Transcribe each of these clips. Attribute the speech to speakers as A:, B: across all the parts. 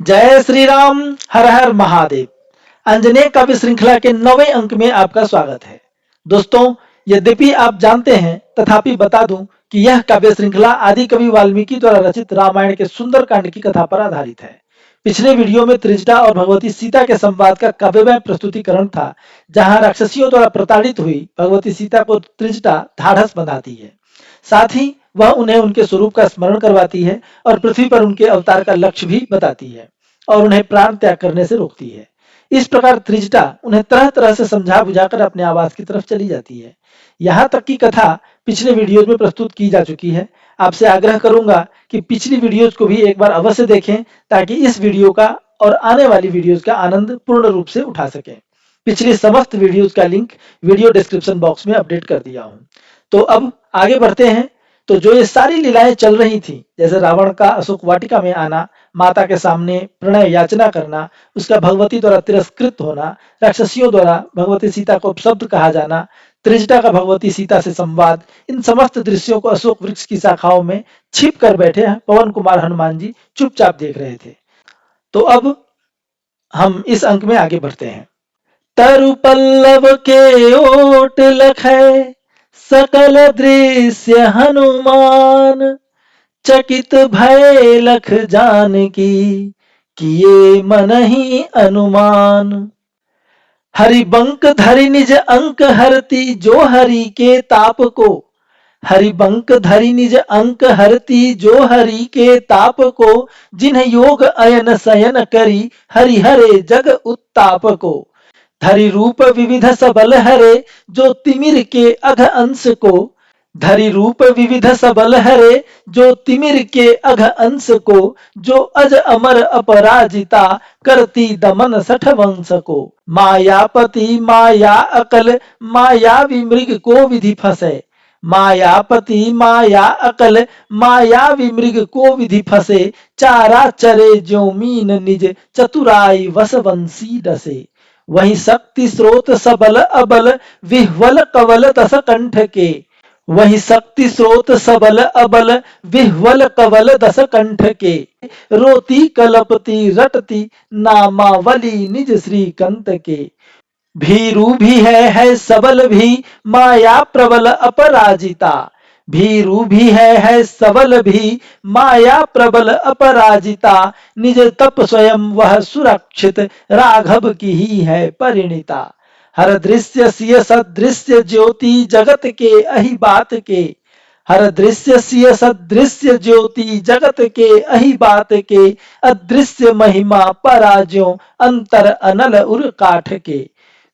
A: जय श्री राम। हर हर महादेव। अंजनेय काव्य श्रृंखला के 9वें अंक में आपका स्वागत है। दोस्तों, यद्यपि आप जानते हैं, तथापि बता दूं कि यह काव्य श्रृंखला आदि कवि वाल्मीकि द्वारा रचित रामायण के सुंदरकांड की कथा पर आधारित है। पिछले वीडियो में त्रिजटा और भगवती सीता के संवाद का काव्यमय प्रस्तुतिकरण था, जहां राक्षसियों द्वारा प्रताड़ित हुई भगवती सीता को त्रिजटा ढाढ़स बंधाती है। साथ ही वह उन्हें उनके स्वरूप का स्मरण करवाती है और पृथ्वी पर उनके अवतार का लक्ष्य भी बताती है और उन्हें प्राण त्याग करने से रोकती है। इस प्रकार त्रिजटा उन्हें तरह तरह से समझा बुझाकर अपने आवास की तरफ चली जाती है। यहाँ तक की कथा पिछले वीडियोज में प्रस्तुत की जा चुकी है। आपसे आग्रह करूंगा कि पिछली वीडियोज को भी एक बार अवश्य देखें, ताकि इस वीडियो का और आने वाली वीडियोज का आनंद पूर्ण रूप से उठा सकें। पिछली समस्त वीडियोज का लिंक वीडियो डिस्क्रिप्शन बॉक्स में अपडेट कर दिया हूं। तो अब आगे बढ़ते हैं। तो जो ये सारी लीलाएं चल रही थी, जैसे रावण का अशोक वाटिका में आना, माता के सामने प्रणय याचना करना, उसका भगवती द्वारा तिरस्कृत होना, राक्षसियों द्वारा भगवती सीता को अपशब्द कहा जाना, त्रिजटा का भगवती सीता से संवाद, इन समस्त दृश्यों को अशोक वृक्ष की शाखाओं में छिप कर बैठे पवन कुमार हनुमान जी चुपचाप देख रहे थे। तो अब हम इस अंक में आगे बढ़ते हैं। तरु पल्लव के ओट लखै, सकल दृश्य हनुमान, चकित भय लख जानकी, किए मनहि अनुमान। हरिबंक धरि निज अंक हरती, जो हरि के ताप को। हरिबंक धरि निज अंक हरती, जो हरि के ताप को। जिन्ह योग अयन शयन करी, हरि हरे जग उत्ताप को। धरि रूप विविध सबल हरे, जो तिमिर के अघ अंश को। धरि रूप विविध सबल हरे, जो तिमिर के अघ अंश को। जो अज अमर अपराजिता, करती दमन सठ वंश को। मायापति माया अकल, मायावी मृग को विधि फंसे। मायापति माया अकल, मायावी मृग को विधि फंसे। चारा चरे ज्यों मीन निज, चतुराई वस वंशी डसे। वही शक्ति स्रोत सबल अबल, विह्वल कवल दस कंठ के। वही शक्ति स्रोत सबल अबल, विह्वल कवल दस कंठ के। रोती कलपति रटती, नामावली निज श्रीकंत के। भीरु भी है सबल भी, माया प्रबल अपराजिता। भीरु भी है सबल भी, माया प्रबल अपराजिता। निज तप स्वयं वह सुरक्षित, राघव की ही है परिणीता। हर दृश्य सिय सदृश्य ज्योति, जगत के अहि बात के। हर दृश्य सिय सदृश्य ज्योति, जगत के अहि बात के। अदृश्य महिमा पराज्यों, अंतर अनल उर काठ के।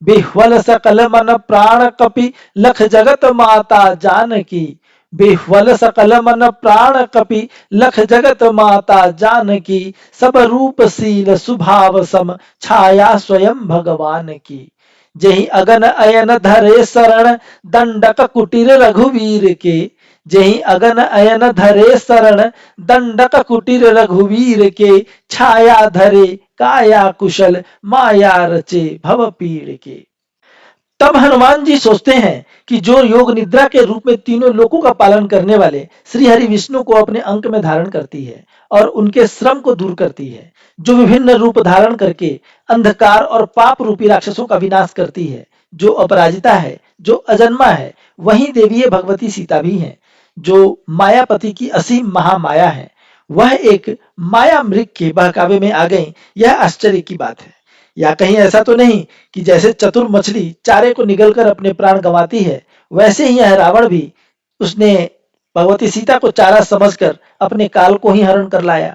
A: बिह्वल सकल मन प्राण कपि, लख जगत माता जानकी। बिह्वल सकल मन प्राण कपि, लख जगत माता जानकी। सब रूपशील सुभाव सम, छाया स्वयं भगवान की। जहि अगन अयन धरे शरण, दंडक कुटीर रघुवीर के। जहि अगन अयन धरे शरण, दंडक कुटीर रघुवीर के। छाया धरे काया कुशल, माया रचे भव पीड़ के। तब हनुमान जी सोचते हैं कि जो योग निद्रा के रूप में तीनों लोकों का पालन करने वाले श्री हरि विष्णु को अपने अंक में धारण करती है और उनके श्रम को दूर करती है, जो विभिन्न रूप धारण करके अंधकार और पाप रूपी राक्षसों का विनाश करती है, जो अपराजिता है, जो अजन्मा है, वही देवी भगवती सीता भी है, जो मायापति की असीम महामाया है। वह एक माया मृग के बहकावे में आ गई, यह आश्चर्य की बात है। या कहीं ऐसा तो नहीं कि जैसे चतुर मछली चारे को निगलकर अपने प्राण गंवाती है, वैसे ही यह रावण भी, उसने भगवती सीता को चारा समझकर अपने काल को ही हरण कर लाया।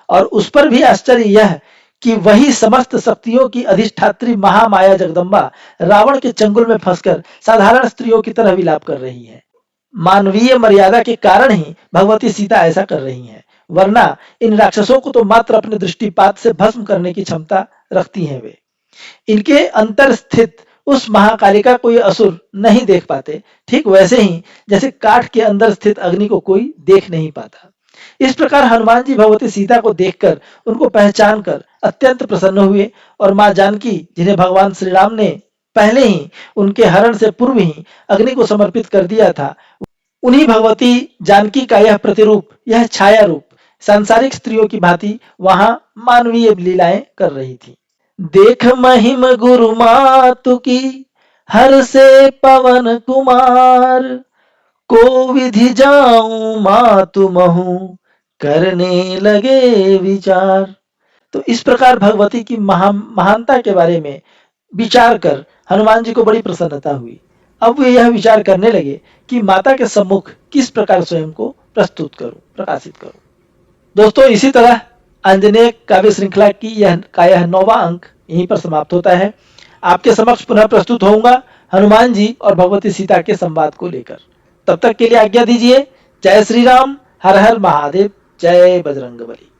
A: और उस पर भी आश्चर्य यह कि वही समस्त शक्तियों की अधिष्ठात्री महामाया जगदम्बा रावण के चंगुल में फंसकर साधारण स्त्रियों की तरह विलाप कर रही है। मानवीय मर्यादा के कारण ही भगवती सीता ऐसा कर रही हैं, वरना इन राक्षसों को तो मात्र अपने दृष्टिपात से भस्म करने की क्षमता रखती हैं वे। इनके अंतर स्थित उस महाकालिका को ये असुर नहीं देख पाते, ठीक वैसे ही जैसे काठ के अंदर स्थित अग्नि को कोई देख नहीं पाता। इस प्रकार हनुमान जी भगवती सीता को देखकर, उनको पहचान कर अत्यंत प्रसन्न हुए और मां जानकी, जिन्हें भगवान श्री राम ने पहले ही उनके हरण से पूर्व ही अग्नि को समर्पित कर दिया था, उन्हीं भगवती जानकी का यह प्रतिरूप, यह छाया रूप सांसारिक स्त्रियों की भांति वहां मानवीय लीलाएं कर रही थी। देख महिम गुरु मातु की हर से पवन कुमार, को विधि जाऊं मातु महु करने लगे विचार। तो इस प्रकार भगवती की महानता के बारे में विचार कर हनुमान जी को बड़ी प्रसन्नता हुई। अब वे यह विचार करने लगे कि माता के सम्मुख किस प्रकार स्वयं को प्रस्तुत करूं, प्रकाशित करूं। दोस्तों, इसी तरह आंजनेय काव्य श्रृंखला की यह 9वां अंक यहीं पर समाप्त होता है। आपके समक्ष पुनः प्रस्तुत होऊंगा हनुमान जी और भगवती सीता के संवाद को लेकर। तब तक के लिए आज्ञा दीजिए। जय श्री राम, हर हर महादेव, जय बजरंगबली।